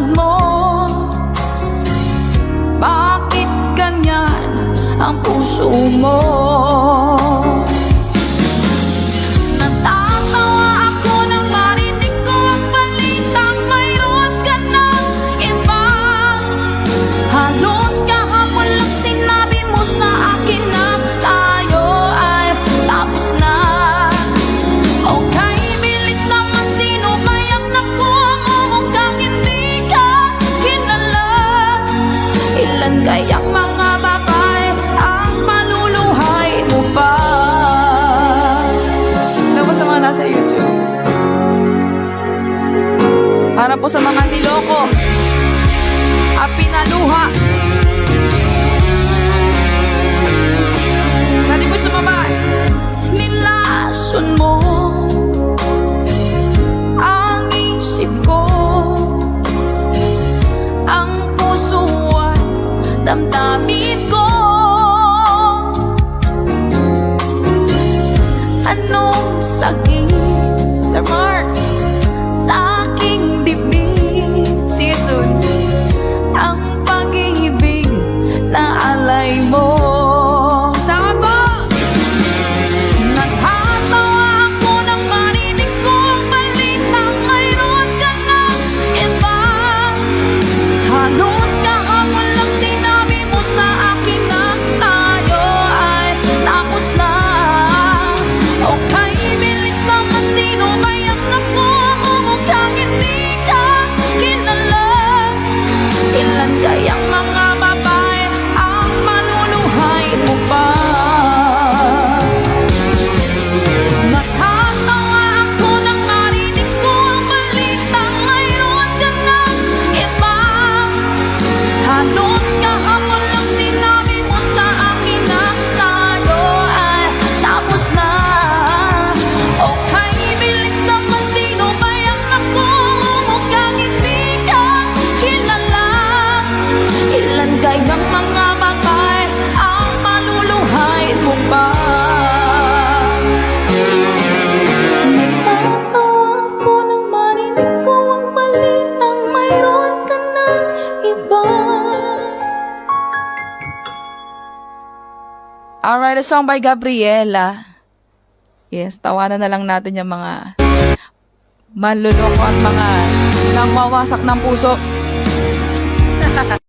katulad mo. Bakit ganyan ang puso mo? Natatawa ako nang marinig ko ang balitang mayroon ka ng iba. Halos kahapon lang sinabi mo sa akin na tayo ay tapos na. Okay, bilis naman, sino ba yung namumukhang hindi ka kilala? Ilan kayang mga babae ang maluluhay mo pa? Alam mo sa mga nasa YouTube, para po sa mga niloko at pinaluha, pwede po sumabay. Nilason mo ang isip ko, ang puso at damdamin ko. Anong sakit, Sir Mark, sa aking dibdib? See you soon. Ang pag-ibig na alay mo. Sama po! Natatawa ako nang marinig ko ang balitang mayroon ka ng iba. Halos kahapon lang sinabi mo sa akin na tayo ay tapos na. Okay, bilis naman, sino ba yung namumukhang hindi ka kilala? Ilan kayang mga babae ang maluluhay mo pa? Natatawa ako nang marinig ko ang balitang mayroon ka ng iba. Halos kahapon lang sinabi mo sa akin na tayo ay tapos na. Okay, bilis naman, sino ba yung namumukhang hindi ka kilala? Ilan kayang mga babae ang maluluhay mo pa? Natatawa ako nang marinig ko ang balitang mayroon ka ng iba. Alright, a song by Gabriela. Yes, tawanan na lang natin yung mga manluloko at mga nang wawasak ng puso.